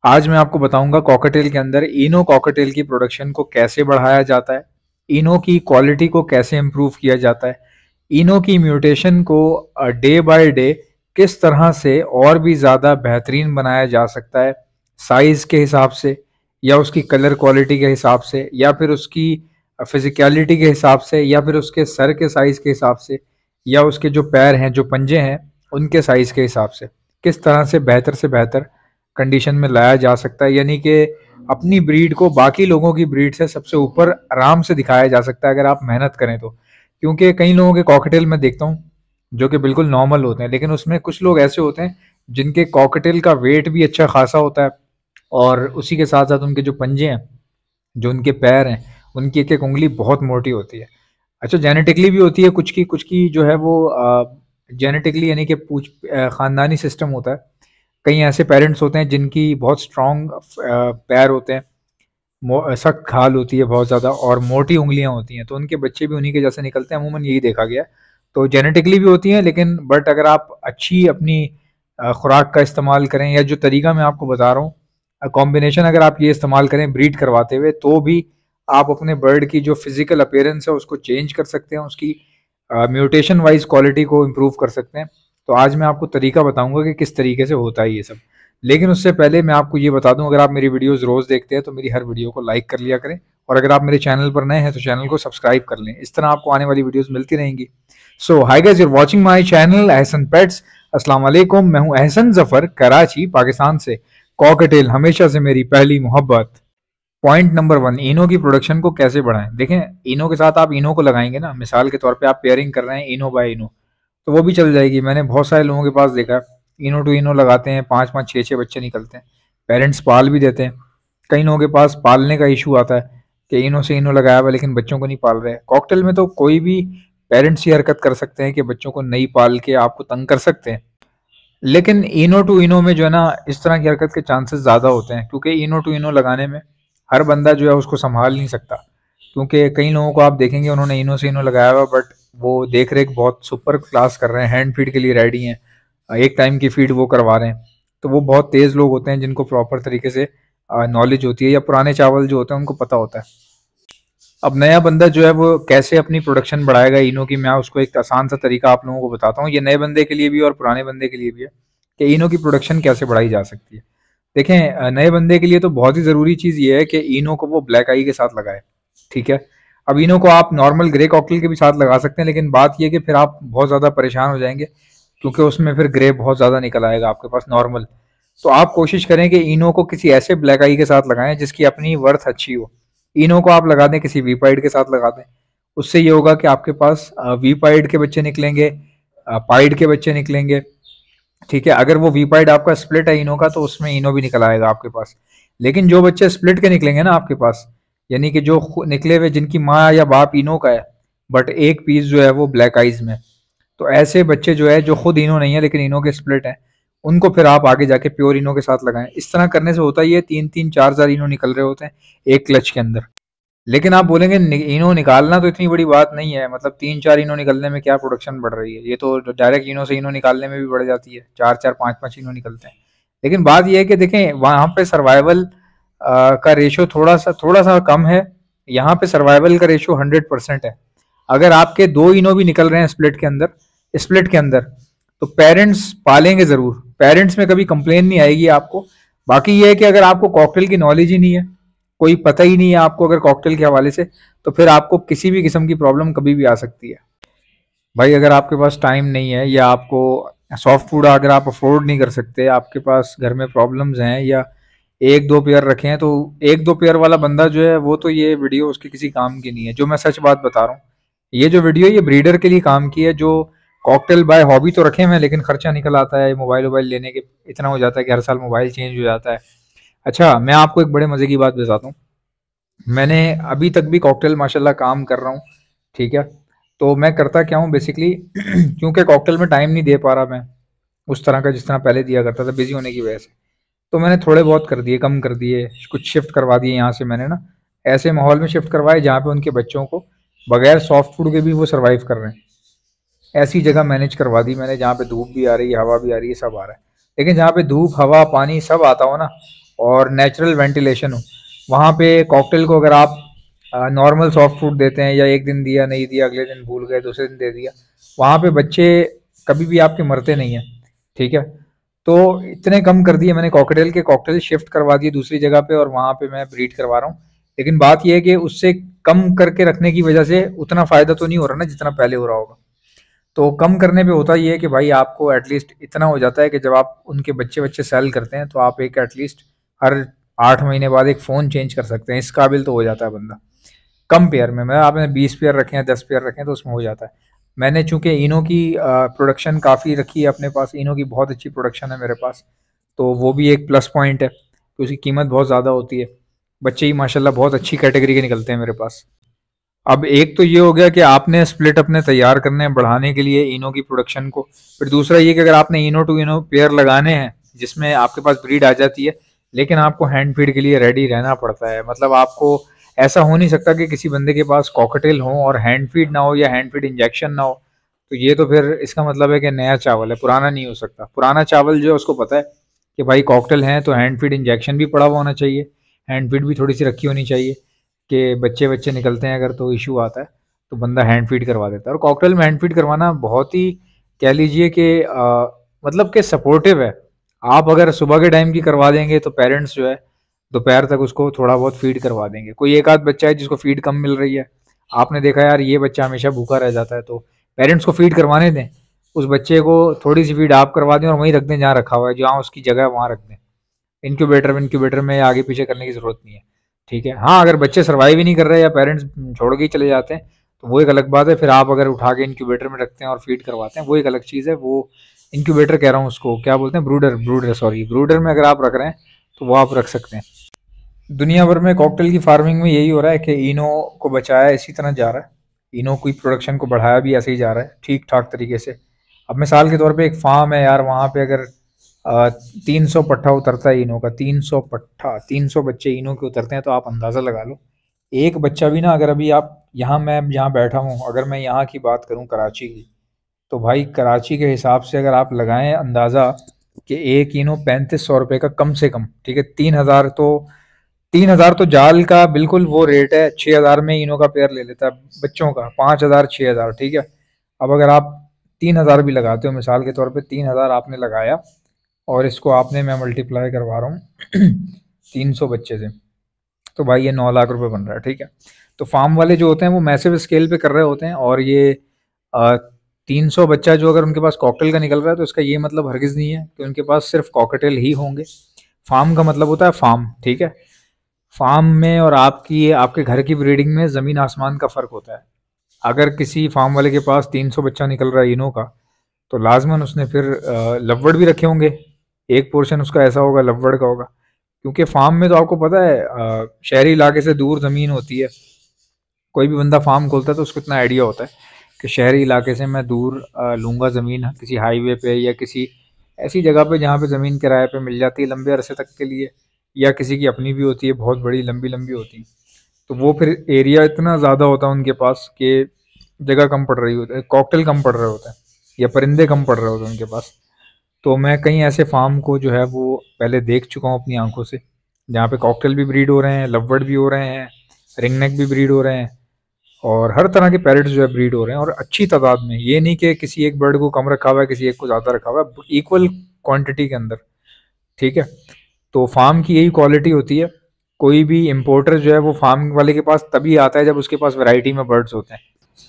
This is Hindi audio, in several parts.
आज मैं आपको बताऊंगा कॉकटेल के अंदर इनो कॉकटेल की प्रोडक्शन को कैसे बढ़ाया जाता है, इनो की क्वालिटी को कैसे इम्प्रूव किया जाता है, इनो की म्यूटेशन को डे बाय डे किस तरह से और भी ज़्यादा बेहतरीन बनाया जा सकता है, साइज़ के हिसाब से या उसकी कलर क्वालिटी के हिसाब से या फिर उसकी फिजिकलिटी के हिसाब से या फिर उसके सर के साइज़ के हिसाब से या उसके जो पैर हैं, जो पंजे हैं, उनके साइज़ के हिसाब से किस तरह से बेहतर कंडीशन में लाया जा सकता है। यानी कि अपनी ब्रीड को बाकी लोगों की ब्रीड से सबसे ऊपर आराम से दिखाया जा सकता है अगर आप मेहनत करें तो। क्योंकि कई लोगों के कॉकटेल में देखता हूँ जो कि बिल्कुल नॉर्मल होते हैं, लेकिन उसमें कुछ लोग ऐसे होते हैं जिनके कॉकटेल का वेट भी अच्छा खासा होता है और उसी के साथ साथ उनके जो पंजे हैं, जो उनके पैर हैं, उनकी एक एक उंगली बहुत मोटी होती है। अच्छा, जेनेटिकली भी होती है कुछ की जो है वो जेनेटिकली यानी कि पूछ ख़ानदानी सिस्टम होता है। कई ऐसे पेरेंट्स होते हैं जिनकी बहुत स्ट्रॉन्ग पैर होते हैं, सख्त खाल होती है बहुत ज़्यादा और मोटी उंगलियां होती हैं, तो उनके बच्चे भी उन्हीं के जैसे निकलते हैं। अमूमन यही देखा गया है। तो जेनेटिकली भी होती हैं, लेकिन बट अगर आप अच्छी अपनी खुराक का इस्तेमाल करें या जो तरीका मैं आपको बता रहा हूँ, कॉम्बिनेशन अगर आप ये इस्तेमाल करें ब्रीड करवाते हुए, तो भी आप अपने बर्ड की जो फिजिकल अपीयरेंस है उसको चेंज कर सकते हैं, उसकी म्यूटेशन वाइज क्वालिटी को इम्प्रूव कर सकते हैं। तो आज मैं आपको तरीका बताऊंगा कि किस तरीके से होता है ये सब। लेकिन उससे पहले मैं आपको ये बता दूं, अगर आप मेरी वीडियोस रोज़ देखते हैं तो मेरी हर वीडियो को लाइक कर लिया करें, और अगर आप मेरे चैनल पर नए हैं तो चैनल को सब्सक्राइब कर लें। इस तरह आपको आने वाली वीडियोस मिलती रहेंगी। So hi guys, you are watching my channel Ehsan pets. अस्सलाम वालेकुम, मैं हूं एहसन जफर, कराची पाकिस्तान से। कॉकटेल हमेशा से मेरी पहली मोहब्बत। पॉइंट नंबर 1, इनो की प्रोडक्शन को कैसे बढ़ाएं। देखें, इनो के साथ आप इनो को लगाएंगे ना, मिसाल के तौर पे आप पेयरिंग कर रहे हैं इनो बाय इनो, तो वो भी चल जाएगी। मैंने बहुत सारे लोगों के पास देखा है, इनो टू इनो लगाते हैं, 5 5 6 6 बच्चे निकलते हैं, पेरेंट्स पाल भी देते हैं। कई लोगों के पास पालने का इशू आता है कि इनो से इनो लगाया हुआ लेकिन बच्चों को नहीं पाल रहे। कॉकटेल में तो कोई भी पेरेंट्स ही हरकत कर सकते हैं कि बच्चों को नहीं पाल के आपको तंग कर सकते हैं। लेकिन इनो टू इनो में जो है ना, इस तरह की हरकत के चांसेस ज़्यादा होते हैं, क्योंकि इनो टू इनो लगाने में हर बंदा जो है उसको संभाल नहीं सकता। क्योंकि कई लोगों को आप देखेंगे उन्होंने इनो से इनो लगाया हुआ, बट वो देख रेख बहुत सुपर क्लास कर रहे हैं, हैंड फीड के लिए रेडी हैं, एक टाइम की फीड वो करवा रहे हैं। तो वो बहुत तेज़ लोग होते हैं जिनको प्रॉपर तरीके से नॉलेज होती है, या पुराने चावल जो होते हैं उनको पता होता है। अब नया बंदा जो है वो कैसे अपनी प्रोडक्शन बढ़ाएगा इनो की, मैं उसको एक आसान सा तरीका आप लोगों को बताता हूँ। ये नए बंदे के लिए भी और पुराने बंदे के लिए भी है कि इनो की प्रोडक्शन कैसे बढ़ाई जा सकती है। देखें, नए बंदे के लिए तो बहुत ही ज़रूरी चीज़ ये है कि इनो को वो ब्लैक आई के साथ लगाए। ठीक है। अब इनो को आप नॉर्मल ग्रे कॉकटेल के भी साथ लगा सकते हैं, लेकिन बात यह कि फिर आप बहुत ज़्यादा परेशान हो जाएंगे, क्योंकि उसमें फिर ग्रे बहुत ज़्यादा निकल आएगा आपके पास नॉर्मल। तो आप कोशिश करें कि इनो को किसी ऐसे ब्लैक आई के साथ लगाएं जिसकी अपनी वर्थ अच्छी हो। इनो को आप लगा दें किसी वी पाइड के साथ लगा दें, उससे ये होगा कि आपके पास वी पाइड के बच्चे निकलेंगे, पाइड के बच्चे निकलेंगे। ठीक है। अगर वो वी पाइड आपका स्प्लिट है इनो का, तो उसमें इनो भी निकल आएगा आपके पास। लेकिन जो बच्चे स्प्लिट के निकलेंगे ना आपके पास, यानी कि जो निकले हुए जिनकी माँ या बाप इनो का है, बट एक पीस जो है वो ब्लैक आइज में, तो ऐसे बच्चे जो है जो खुद इनो नहीं है लेकिन इनो के स्प्लिट है, उनको फिर आप आगे जाके प्योर इनो के साथ लगाएं। इस तरह करने से होता ही है, 3 3 4 4 इनो निकल रहे होते हैं एक क्लच के अंदर। लेकिन आप बोलेंगे इनो निकालना तो इतनी बड़ी बात नहीं है, मतलब 3 4 इनो निकलने में क्या प्रोडक्शन बढ़ रही है। ये तो डायरेक्ट इनो से इनो निकालने में भी बढ़ जाती है, 4 4 5 5 इनो निकलते हैं। लेकिन बात यह है कि देखें, वहाँ पे सर्वाइवल का रेशो थोड़ा सा कम है। यहाँ पे सर्वाइवल का रेशो 100% है। अगर आपके 2 इनो भी निकल रहे हैं स्प्लिट के अंदर, तो पेरेंट्स पालेंगे ज़रूर, पेरेंट्स में कभी कंप्लेन नहीं आएगी आपको। बाकी ये है कि अगर आपको कॉकटेल की नॉलेज ही नहीं है, कोई पता ही नहीं है आपको अगर कॉकटेल के हवाले से, तो फिर आपको किसी भी किस्म की प्रॉब्लम कभी भी आ सकती है। भाई, अगर आपके पास टाइम नहीं है या आपको सॉफ्ट फूड अगर आप अफोर्ड नहीं कर सकते, आपके पास घर में प्रॉब्लम्स हैं, या एक दो पेयर रखे हैं, तो एक दो पेयर वाला बंदा जो है वो तो ये वीडियो उसके किसी काम की नहीं है। जो मैं सच बात बता रहा हूँ, ये जो वीडियो ये ब्रीडर के लिए काम की है, जो कॉकटेल बाय हॉबी तो रखे हुए हैं लेकिन खर्चा निकल आता है मोबाइल वोबाइल लेने के, इतना हो जाता है कि हर साल मोबाइल चेंज हो जाता है। अच्छा, मैं आपको एक बड़े मज़े की बात बताता हूँ। मैंने अभी तक भी कॉकटेल माशाल्लाह काम कर रहा हूँ। ठीक है। तो मैं करता क्या हूँ बेसिकली क्योंकि कॉकटेल में टाइम नहीं दे पा रहा मैं उस तरह का जिस तरह पहले दिया करता था, बिजी होने की वजह से। तो मैंने थोड़े बहुत कर दिए, कम कर दिए, कुछ शिफ्ट करवा दिए यहाँ से मैंने ना, ऐसे माहौल में शिफ्ट करवाए जहाँ पे उनके बच्चों को बगैर सॉफ्ट फूड के भी वो सर्वाइव कर रहे हैं। ऐसी जगह मैनेज करवा दी मैंने जहाँ पे धूप भी आ रही है, हवा भी आ रही है, सब आ रहा है। लेकिन जहाँ पे धूप, हवा, पानी सब आता हो ना, और नेचुरल वेंटिलेशन हो, वहाँ पे कॉकटेल को अगर आप नॉर्मल सॉफ्ट फूड देते हैं या एक दिन दिया नहीं दिया अगले दिन भूल गए दूसरे दिन दे दिया, वहाँ पे बच्चे कभी भी आपके मरते नहीं हैं, ठीक है। तो इतने कम कर दिए मैंने कॉकटेल के, कॉकटेल शिफ्ट करवा दिए दूसरी जगह पे और वहाँ पे मैं ब्रीड करवा रहा हूँ। लेकिन बात यह है कि उससे कम करके रखने की वजह से उतना फायदा तो नहीं हो रहा ना जितना पहले हो रहा होगा। तो कम करने पे होता ये है कि भाई आपको एटलीस्ट इतना हो जाता है कि जब आप उनके बच्चे बच्चे सेल करते हैं तो आप एक एटलीस्ट हर 8 महीने बाद एक फ़ोन चेंज कर सकते हैं, इस काबिल तो हो जाता है बंदा कम पेयर में। मैं आपने 20 पेयर रखे हैं 10 पेयर रखे हैं तो उसमें हो जाता है। मैंने चूंकि इनो की प्रोडक्शन काफ़ी रखी है अपने पास, इनो की बहुत अच्छी प्रोडक्शन है मेरे पास, तो वो भी एक प्लस पॉइंट है कि उसकी कीमत बहुत ज़्यादा होती है। बच्चे ही माशाल्लाह बहुत अच्छी कैटेगरी के निकलते हैं मेरे पास। अब एक तो ये हो गया कि आपने स्प्लिट अपने तैयार करने हैं बढ़ाने के लिए इनो की प्रोडक्शन को। फिर दूसरा ये कि अगर आपने इनो टू इनो पेयर लगाने हैं जिसमें आपके पास ब्रीड आ जाती है, लेकिन आपको हैंड फीड के लिए रेडी रहना पड़ता है। मतलब आपको ऐसा हो नहीं सकता कि किसी बंदे के पास कॉकटेल हो और हैंड फीड ना हो या हैंड फीड इंजेक्शन ना हो, तो ये तो फिर इसका मतलब है कि नया चावल है, पुराना नहीं हो सकता। पुराना चावल जो है उसको पता है कि भाई कॉकटेल है तो हैंड फीड इंजेक्शन भी पड़ा हुआ होना चाहिए, हैंड फीड भी थोड़ी सी रखी होनी चाहिए कि बच्चे बच्चे निकलते हैं अगर तो इशू आता है तो बंदा हैंड फीड करवा देता है। और कॉकटेल में हैंड फीड करवाना बहुत ही कह लीजिए कि मतलब कि सपोर्टिव है। आप अगर सुबह के टाइम की करवा देंगे तो पेरेंट्स जो है दोपहर तक उसको थोड़ा बहुत फीड करवा देंगे। कोई एक आध बच्चा है जिसको फीड कम मिल रही है, आपने देखा यार ये बच्चा हमेशा भूखा रह जाता है, तो पेरेंट्स को फीड करवाने दें, उस बच्चे को थोड़ी सी फीड आप करवा दें और वहीं रख दें जहाँ रखा हुआ है, जहाँ उसकी जगह है वहाँ रख दें। इनक्यूबेटर में आगे पीछे करने की ज़रूरत नहीं है, ठीक है। हाँ अगर बच्चे सर्वाइव ही नहीं कर रहे या पेरेंट्स छोड़ के ही चले जाते हैं तो वो एक अलग बात है। फिर आप अगर उठा के इनक्यूबेटर में रखते हैं और फीड करवाते हैं वो एक अलग चीज़ है। वो इनक्यूबेटर कह रहा हूँ उसको क्या बोलते हैं, ब्रूडर सॉरी, ब्रूडर में अगर आप रख रहे हैं तो वो आप रख सकते हैं। दुनिया भर में कॉकटेल की फार्मिंग में यही हो रहा है कि इनो को बचाया इसी तरह जा रहा है, इनो की प्रोडक्शन को बढ़ाया भी ऐसे ही जा रहा है ठीक ठाक तरीके से। अब मिसाल के तौर पे एक फार्म है यार, वहाँ पे अगर 300 पट्ठा उतरता है इनो का, 300 पट्ठा, 300 बच्चे इनो के उतरते हैं, तो आप अंदाज़ा लगा लो एक बच्चा भी ना, अगर अभी आप यहाँ, मैं यहाँ बैठा हूँ, अगर मैं यहाँ की बात करूँ कराची की, तो भाई कराची के हिसाब से अगर आप लगाएं अंदाज़ा कि एक इनो 3500 रुपये का कम से कम, ठीक है। 3000 तो जाल का बिल्कुल वो रेट है, 6000 में इनो का पेयर ले लेता है बच्चों का, 5000 6000, ठीक है। अब अगर आप 3000 भी लगाते हो मिसाल के तौर पे, 3000 आपने लगाया और इसको आपने, मैं मल्टीप्लाई करवा रहा हूँ 300 बच्चे से, तो भाई ये 9 लाख रुपए बन रहा है, ठीक है। तो फार्म वाले जो होते हैं वो मैसिव स्केल पे कर रहे होते हैं, और ये 300 बच्चा जो अगर उनके पास कॉकटेल का निकल रहा है तो इसका ये मतलब हरगिज़ नहीं है कि उनके पास सिर्फ कॉकटेल ही होंगे। फार्म का मतलब होता है फार्म, ठीक है। फार्म में और आपके घर की ब्रीडिंग में ज़मीन आसमान का फ़र्क होता है। अगर किसी फार्म वाले के पास 300 बच्चा निकल रहा है इनो का, तो लाजमन उसने फिर लववर्ड भी रखे होंगे, एक पोर्शन उसका ऐसा होगा लववर्ड का होगा, क्योंकि फार्म में तो आपको पता है शहरी इलाके से दूर ज़मीन होती है। कोई भी बंदा फार्म खोलता है तो उसको इतना आइडिया होता है कि शहरी इलाके से मैं दूर लूँगा ज़मीन, किसी हाईवे पे या किसी ऐसी जगह पे जहाँ पे ज़मीन किराए पे मिल जाती है लंबे अरसे तक के लिए, या किसी की अपनी भी होती है बहुत बड़ी लंबी लंबी होती है, तो वो फिर एरिया इतना ज़्यादा होता है उनके पास कि जगह कम पड़ रही होती है, कॉकटेल कम पड़ रहे होते हैं या परिंदे कम पड़ रहे होते हैं उनके पास। तो मैं कई ऐसे फार्म को जो है वो पहले देख चुका हूँ अपनी आंखों से, जहाँ पे कॉकटेल भी ब्रीड हो रहे हैं, लवबर्ड भी हो रहे हैं, रिंगनेक भी ब्रीड हो रहे हैं, और हर तरह के पैरट्स जो है ब्रीड हो रहे हैं, और अच्छी तादाद में। ये नहीं कि किसी एक बर्ड को कम रखा हुआ है किसी एक को ज़्यादा रखा हुआ है, इक्वल क्वांटिटी के अंदर, ठीक है। तो फार्म की यही क्वालिटी होती है। कोई भी इम्पोर्टर जो है वो फार्म वाले के पास तभी आता है जब उसके पास वैरायटी में बर्ड्स होते हैं।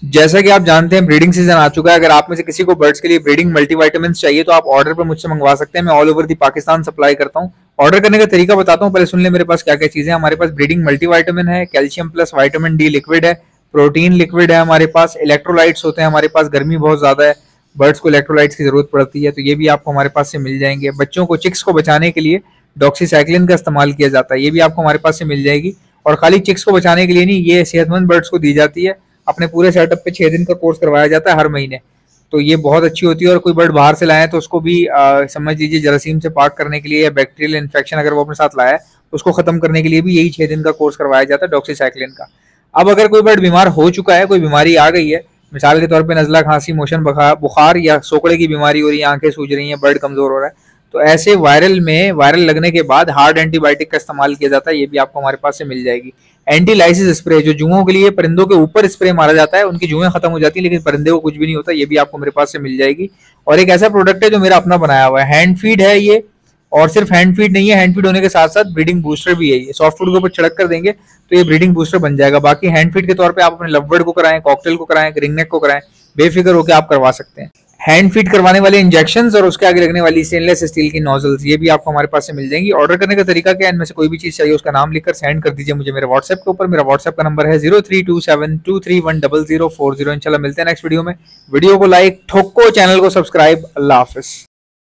जैसा कि आप जानते हैं ब्रीडिंग सीजन आ चुका है। अगर आप में से किसी को बर्ड्स के लिए ब्रीडिंग मल्टीविटामिन्स चाहिए तो आप ऑर्डर पर मुझसे मंगवा सकते हैं। मैं all over the Pakistan supply करता हूँ। ऑर्डर करने का तरीका बताता हूँ, पहले सुन ले मेरे पास क्या क्या चीजें हैं। हमारे पास ब्रीडिंग मल्टीविटामिन है, calcium plus vitamin D liquid है, प्रोटीन लिक्विड है हमारे पास, इलेक्ट्रोलाइट्स होते हैं हमारे पास, गर्मी बहुत ज्यादा है, बर्ड्स को इलेक्ट्रोलाइट्स की जरूरत पड़ती है, तो ये भी आपको हमारे पास से मिल जाएंगे। बच्चों को, चिक्स को बचाने के लिए डॉक्सीसाइक्लिन का इस्तेमाल किया जाता है, ये भी आपको हमारे पास से मिल जाएगी। और खाली चिक्स को बचाने के लिए नहीं, ये सेहतमंद बर्ड्स को दी जाती है। अपने पूरे सेटअप पे 6 दिन का कोर्स करवाया जाता है हर महीने, तो ये बहुत अच्छी होती है। और कोई बर्ड बाहर से लाए तो उसको भी समझ लीजिए जरासीम से पाक करने के लिए, या बैक्टीरियल इन्फेक्शन अगर वो अपने साथ लाया है उसको खत्म करने के लिए भी यही 6 दिन का कोर्स करवाया जाता है डॉक्सीसाइक्लिन का। अब अगर कोई बर्ड बीमार हो चुका है, कोई बीमारी आ गई है, मिसाल के तौर पर नजला, खांसी, मोशन, बुखार या सोकड़े की बीमारी हो रही है, आंखें सूज रही हैं, बर्ड कमजोर हो रहा है, तो ऐसे वायरल लगने के बाद हार्ड एंटीबायोटिक का इस्तेमाल किया जाता है, ये भी आपको हमारे पास से मिल जाएगी। एंटीलाइसिस स्प्रे, जो जुओं के लिए परिंदों के ऊपर स्प्रे मारा जाता है, उनकी जुएं खत्म हो जाती है लेकिन परिंदे को कुछ भी नहीं होता, ये भी आपको मेरे पास से मिल जाएगी। और एक ऐसा प्रोडक्ट है जो मेरा अपना बनाया हुआ है, हैंड फीड है ये, और सिर्फ हैंड फीड नहीं है, हैंड फीड होने के साथ साथ ब्रीडिंग बूस्टर भी है। ये सॉफ्ट फूड के ऊपर छिड़क कर देंगे तो ये ब्रीडिंग बूस्टर बन जाएगा। बाकी हैंड फीड के तौर पे आप अपने लवबर्ड को कराएं, कॉकटेल को कराएं, रिंगनेक को कराएं, बेफिक्र होकर आप करवा सकते हैं। हैंड फीड करवाने वाले इंजेक्शंस और उसके आगे लगने वाली स्टेनलेस स्टील की नोजल्स, ये भी आपको हमारे पास से मिल जाएंगी। ऑर्डर करने का तरीका क्या है, इनमें से कोई भी चीज चाहिए उसका नाम लिखकर सेंड कर दीजिए मुझे मेरे व्हाट्सएप के ऊपर। मेरा व्हाट्सएप का नंबर है 0327231040। इंशाल्लाह मिलते हैं नेक्स्ट वीडियो में। वीडियो को लाइक ठोको, चैनल को सब्सक्राइब। अल्लाह हाफिज।